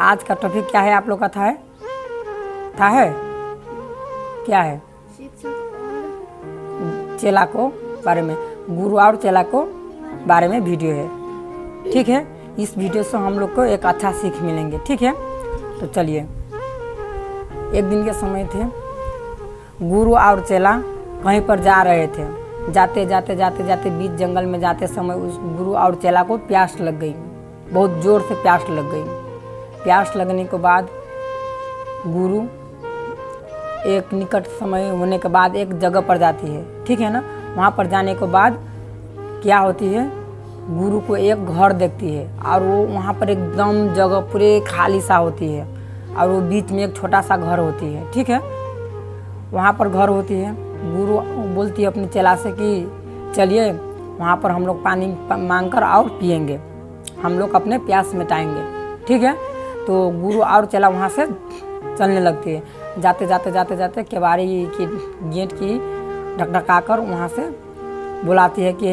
आज का टॉपिक क्या है आप लोग का था है क्या है? चेला को बारे में, गुरु और चेला को बारे में वीडियो है। ठीक है, इस वीडियो से हम लोग को एक अच्छा सीख मिलेंगे। ठीक है, तो चलिए। एक दिन के समय थे, गुरु और चेला कहीं पर जा रहे थे। जाते जाते बीच जंगल में जाते समय उस गुरु और चेला को प्यास लग गई, बहुत ज़ोर से प्यास लग गई। प्यास लगने के बाद गुरु एक निकट समय होने के बाद एक जगह पर जाती है। ठीक है ना, वहाँ पर जाने के बाद क्या होती है, गुरु को एक घर देखती है और वो वहाँ पर एकदम जगह पूरे खाली सा होती है और वो बीच में एक छोटा सा घर होती है। ठीक है, वहाँ पर घर होती है। गुरु बोलती है अपने चेला से कि चलिए वहाँ पर हम लोग पानी मांगकर और पिएंगे, हम लोग अपने प्यास मिटाएंगे। ठीक है, तो गुरु और चेला वहाँ से चलने लगती है। जाते केवाड़ी की गेट की ढकढकाकर वहाँ से बुलाती है कि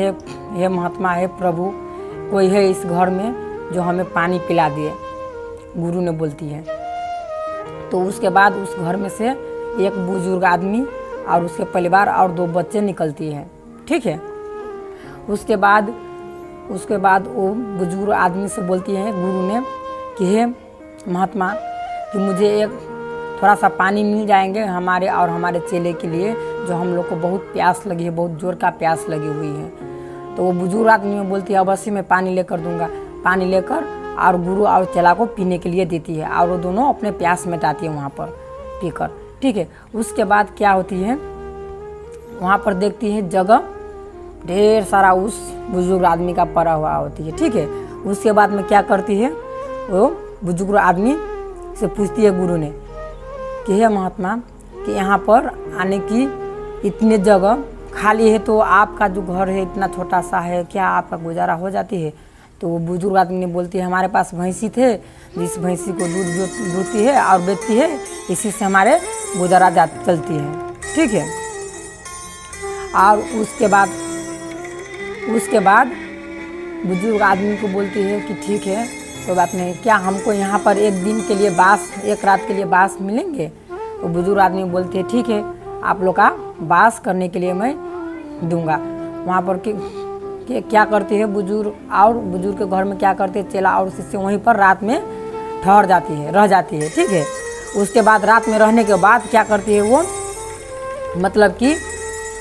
हे महात्मा, हे प्रभु, कोई है इस घर में जो हमें पानी पिला दिए। गुरु ने बोलती है। तो उसके बाद उस घर में से एक बुजुर्ग आदमी और उसके परिवार और 2 बच्चे निकलती हैं। ठीक है, उसके बाद वो बुजुर्ग आदमी से बोलती है गुरु ने कि हे महात्मा, कि मुझे एक थोड़ा सा पानी मिल जाएंगे हमारे और हमारे चेले के लिए, जो हम लोग को बहुत प्यास लगी है, बहुत जोर का प्यास लगी हुई है। तो वो बुजुर्ग आदमी बोलती है अवश्य मैं पानी लेकर दूंगा। पानी लेकर और गुरु और चेला को पीने के लिए देती है और वो दोनों अपने प्यास मिटाती है वहाँ पर पीकर। ठीक है, उसके बाद क्या होती है, वहाँ पर देखती है जगह ढेर सारा उस बुजुर्ग आदमी का पड़ा हुआ होती है। ठीक है, उसके बाद में क्या करती है, वो बुजुर्ग आदमी से पूछती है गुरु ने कि हे महात्मा, कि यहाँ पर आने की इतने जगह खाली है, तो आपका जो घर है इतना छोटा सा है, क्या आपका गुजारा हो जाती है? तो वो बुजुर्ग आदमी ने बोलती है हमारे पास भैंसी थे, जिस भैंसी को दूध दूती है और बेचती है, इसी से हमारे गुजारा चलती है। ठीक है, और उसके बाद बुजुर्ग आदमी को बोलती है कि ठीक है, कोई बात नहीं, क्या हमको यहाँ पर एक दिन के लिए एक रात के लिए बास मिलेंगे? तो बुजुर्ग आदमी बोलते हैं ठीक है, आप लोग का बास करने के लिए मैं दूंगा। वहाँ पर क्या करते हैं बुजुर्ग के घर में क्या करते हैं, चेला और शिष्य वहीं पर रात में रह जाती है। ठीक है, उसके बाद रात में रहने के बाद क्या करती है वो, मतलब कि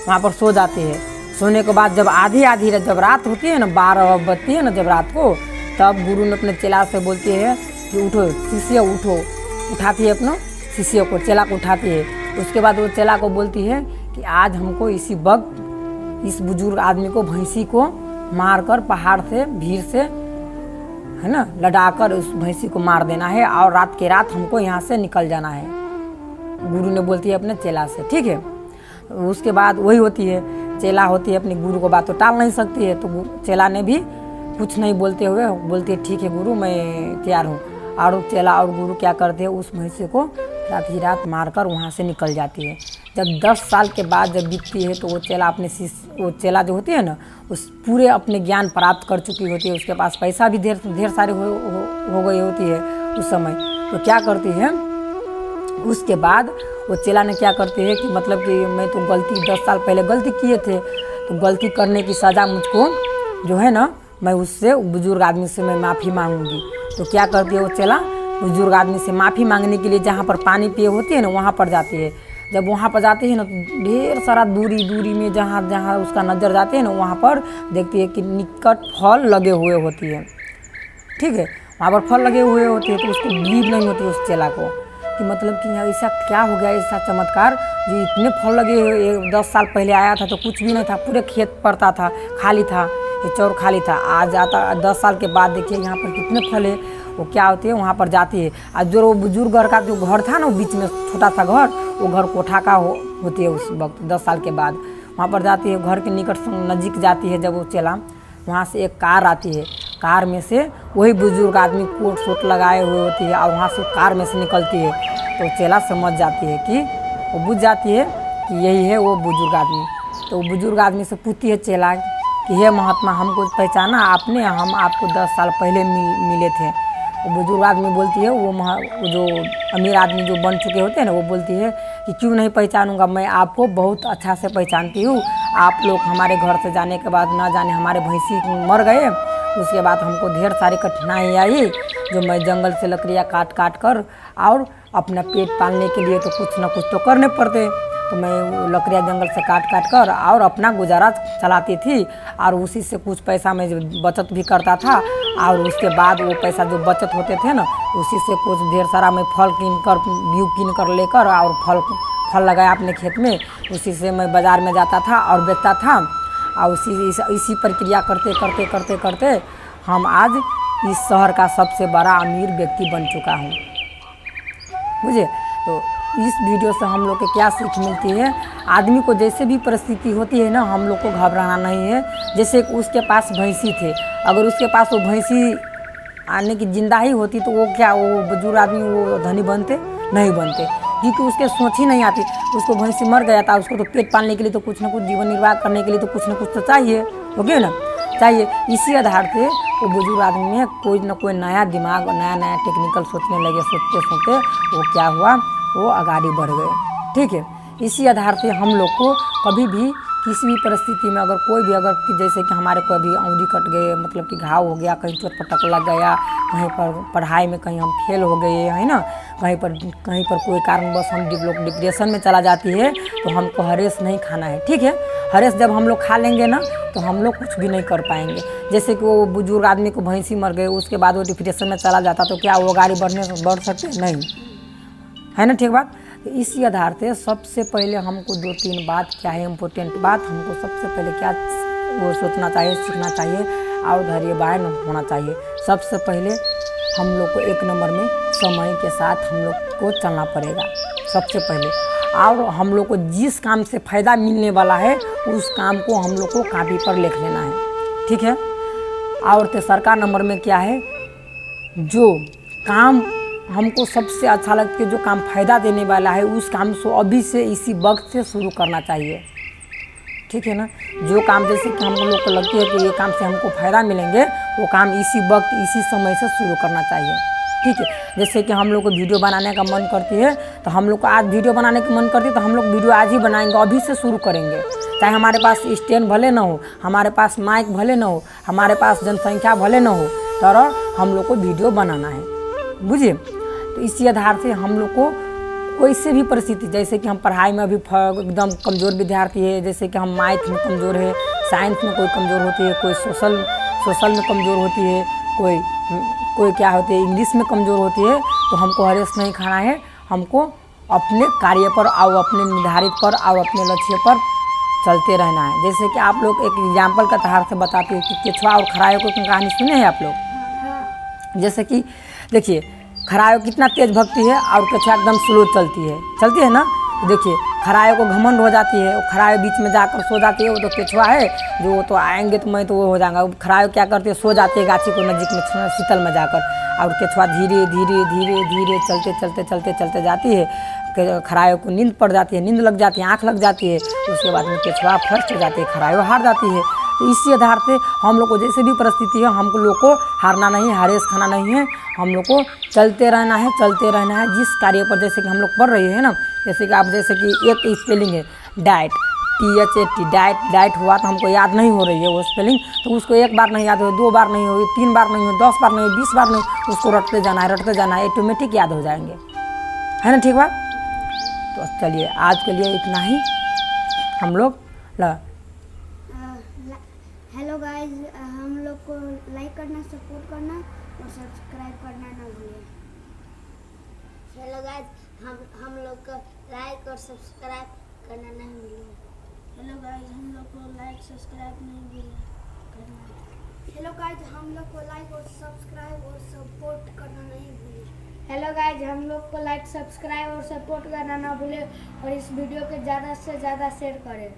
वहाँ पर सो जाती है। सोने के बाद जब आधी जब रात होती है ना, 12 बजती है ना जब रात को, तब गुरु ने अपने चेला से बोलती है कि उठो शिष्य, उठो। उठाती है अपने शिष्य को, चेला को उठाती है। उसके बाद वो चेला को बोलती है कि आज हमको इसी वक्त इस बुजुर्ग आदमी को, भैंसी को मारकर पहाड़ से भीड़ से है ना लड़ाकर उस भैंसी को मार देना है और रात के रात हमको यहाँ से निकल जाना है, गुरु ने बोलती है अपने चेला से। ठीक है, उसके बाद वही होती है, चेला होती है अपनी गुरु को बात तो टाल नहीं सकती है, तो चेला ने भी कुछ नहीं बोलते हुए बोलती है ठीक है गुरु, मैं तैयार हूँ। और चेला और गुरु क्या करते हैं, उस भैंसी को रात ही रात मारकर वहाँ से निकल जाती है। जब 10 साल के बाद जब बीतती है, तो वो चेला जो होती है ना, उस पूरे अपने ज्ञान प्राप्त कर चुकी होती है, उसके पास पैसा भी ढेर सारी हो गई होती है उस समय। तो क्या करती है, उसके बाद वो चेला ने क्या करती है कि मतलब कि मैं तो 10 साल पहले गलती किए थे, तो गलती करने की सज़ा मुझको जो है ना, मैं उससे बुजुर्ग आदमी से मैं माफ़ी मांगूंगी। तो क्या करती है वो चेला, बुजुर्ग आदमी से माफ़ी मांगने के लिए जहाँ पर पानी पिए होती है ना, वहाँ पर जाती है। जब वहाँ पर जाती है ना, तो ढेर सारा दूरी में जहाँ उसका नज़र जाती है ना, वहाँ पर देखती है कि निकट फल लगे हुए होती है। ठीक है, वहाँ पर फल लगे हुए होते हैं, तो उसको बिलीव नहीं होती उस चेला को कि मतलब कि ऐसा क्या हो गया, ऐसा चमत्कार जो इतने फल लगे हुए। 10 साल पहले आया था तो कुछ भी नहीं था, पूरे खेत पड़ता था, खाली था, ये चौर खाली था। आज आता 10 साल के बाद देखिए यहाँ पर कितने फल है। वो क्या होती है, वहाँ पर जाती है। और जो वो बुजुर्ग का जो घर था ना, वो बीच में छोटा सा घर, वो घर कोठा का होती है उस वक्त 10 साल के बाद। वहाँ पर जाती है, घर के निकट नज़दीक जाती है। जब वो चेला, वहाँ से एक कार आती है, कार में से वही बुजुर्ग आदमी कोट शोट लगाए हुए होती है और वहाँ से कार में से निकलती है। तो चेला समझ जाती है कि वो बुझ जाती है कि यही है वो बुजुर्ग आदमी। तो बुजुर्ग आदमी से पूछती है चेला कि हे महात्मा, हमको पहचाना आपने, हम आपको 10 साल पहले मिले थे। वो बुजुर्ग आदमी बोलती है, वो जो अमीर आदमी जो बन चुके होते हैं ना, वो बोलती है कि क्यों नहीं पहचानूंगा, मैं आपको बहुत अच्छा से पहचानती हूँ। आप लोग हमारे घर से जाने के बाद ना जाने हमारे भैंसी मर गए, उसके बाद हमको ढेर सारी कठिनाई आई, जो मैं जंगल से लकड़ियाँ काट काट कर और अपना पेट पालने के लिए तो कुछ ना कुछ तो करने पड़ते, तो मैं वो लकड़ियाँ जंगल से काट काट कर और अपना गुजारा चलाती थी, और उसी से कुछ पैसा मैं बचत भी करता था, और उसके बाद वो पैसा जो बचत होते थे ना, उसी से कुछ ढेर सारा मैं फल कीन कर, बीज कीन कर लेकर और फल लगाया अपने खेत में, उसी से मैं बाज़ार में जाता था और बेचता था, और इसी प्रक्रिया करते करते करते करते हम आज इस शहर का सबसे बड़ा अमीर व्यक्ति बन चुका हूँ। बुझे? तो इस वीडियो से हम लोग को क्या सीख मिलती है, आदमी को जैसे भी परिस्थिति होती है ना, हम लोग को घबराना नहीं है। जैसे उसके पास भैंसी थे, अगर उसके पास वो भैंसी आने की जिंदा ही होती तो वो क्या, वो बुजुर्ग आदमी वो धनी बनते नहीं बनते, क्योंकि उसके सोच ही नहीं आती। उसको भैंसी मर गया था, उसको तो पेट पालने के लिए तो कुछ ना कुछ, जीवन निर्वाह करने के लिए तो कुछ ना कुछ तो चाहिए, ओके ना, चाहिए। इसी आधार से वो बुजुर्ग आदमी में कोई ना कोई नया दिमाग, नया टेक्निकल सोचने लगे, सोचते सोचते वो क्या हुआ, वो आगे बढ़ गए। ठीक है, इसी आधार से हम लोग को कभी भी किसी भी परिस्थिति में अगर कोई भी, अगर जैसे कि हमारे को अभी औंधी कट गए, मतलब कि घाव हो गया, कहीं चोट पटक लग गया, कहीं पर पढ़ाई में कहीं हम फेल हो गए, है ना, कहीं पर कोई कारणवश हम डिप्रेशन में चला जाती है, तो हमको हरेस नहीं खाना है। ठीक है, हरेस जब हम लोग खा लेंगे ना, तो हम लोग कुछ भी नहीं कर पाएंगे। जैसे कि वो बुजुर्ग आदमी को भैंसी मर गए, उसके बाद वो डिप्रेशन में चला जाता, तो क्या वो गाड़ी बढ़ सकते नहीं, है ना, ठीक बात। तो इसी आधार से सबसे पहले हमको 2-3 बात क्या है, इम्पोर्टेंट बात, हमको सबसे पहले क्या वो सोचना चाहिए, सीखना चाहिए और धैर्यवान होना चाहिए। सबसे पहले हम लोग को 1 नंबर में समय के साथ हम लोग को चलना पड़ेगा सबसे पहले, और हम लोग को जिस काम से फ़ायदा मिलने वाला है उस काम को हम लोग को कापी पर लिख लेना है। ठीक है, और तीसरा नंबर में क्या है, जो काम हमको सबसे अच्छा लगता है, जो काम फ़ायदा देने वाला है, उस काम को अभी से इसी वक्त से शुरू करना चाहिए। ठीक है ना, जो काम जैसे कि हम लोग को लगती है कि ये काम से हमको फ़ायदा मिलेंगे, वो काम इसी वक्त इसी समय से शुरू करना चाहिए। ठीक है, जैसे कि हम लोग को वीडियो बनाने का मन करती है, तो हम लोग को आज वीडियो बनाने का मन करती है, तो हम लोग वीडियो आज ही बनाएंगे, अभी से शुरू करेंगे। चाहे हमारे पास स्टैंड भले ना हो, हमारे पास माइक भले ना हो, हमारे पास जनसंख्या भले ना हो, तो हम लोग को वीडियो बनाना है, बुझिए। तो इसी आधार से हम लोग को कोई से भी परिस्थिति, जैसे कि हम पढ़ाई में अभी एकदम कमज़ोर विद्यार्थी है, जैसे कि हम मैथ में कमज़ोर है, साइंस में कोई कमज़ोर होती है, कोई सोशल में कमज़ोर होती है, कोई क्या होती है, इंग्लिश में कमज़ोर होती है, तो हमको हरेस नहीं खाना है। हमको अपने कार्य पर और अपने निर्धारित पर और अपने लक्ष्य पर चलते रहना है। जैसे कि आप लोग एक एग्जाम्पल के आधार से बताते हो कि केचुआ और खरायो की कहानी सुने हैं आप लोग। जैसे कि देखिए, खरायो कितना तेज भगती है और केचुआ एकदम स्लो चलती है ना। देखिए, खरायो को घमंड हो जाती है, वो खरायो बीच में जाकर सो जाती है, वो तो केचुआ है जो वो तो आएंगे तो मैं तो वो हो जाऊंगा। खरायो क्या करती है, सो जाती है गाछी को नज़दीक में शीतल में जाकर, और केचुआ धीरे धीरे धीरे धीरे चलते जाती है। खरायो को नींद पड़ जाती है, नींद लग जाती है, आँख लग जाती है, उसके बाद में केचुआ फर्स्ट हो जाती है, खरायो हार जाती है। तो इसी आधार से हम लोग को जैसे भी परिस्थिति है, हम लोग को हारना नहीं है, हरेस खाना नहीं है, हम लोग को चलते रहना है। जिस कार्य पर जैसे कि हम लोग पढ़ रहे हैं ना, जैसे कि आप जैसे कि एक स्पेलिंग है डाइट, THAT, डाइट हुआ तो हमको याद नहीं हो रही है वो स्पेलिंग, तो उसको 1 बार नहीं याद हो, 2 बार नहीं हो, 3 बार नहीं हो, 10 बार नहीं हो, 20 बार नहीं, उसको रटते जाना है, ऑटोमेटिक याद हो जाएंगे, है ना, ठीक बात। तो चलिए आज के लिए इतना ही। हम लोग हेलो गाइस, हम लोग को लाइक करना, सपोर्ट करना और सब्सक्राइब करना ना भूलें। हेलो गाइस, हम लोग को लाइक और सब्सक्राइब करना नहीं भूलें। हेलो गाइस, हम लोग को लाइक सब्सक्राइब नहीं करना। हेलो गाइस, हम लोग को लाइक और सब्सक्राइब और सपोर्ट करना नहीं भूलें। हेलो गाइस, हम लोग को लाइक सब्सक्राइब और सपोर्ट करना ना भूलें और इस वीडियो को ज़्यादा से ज़्यादा शेयर करें।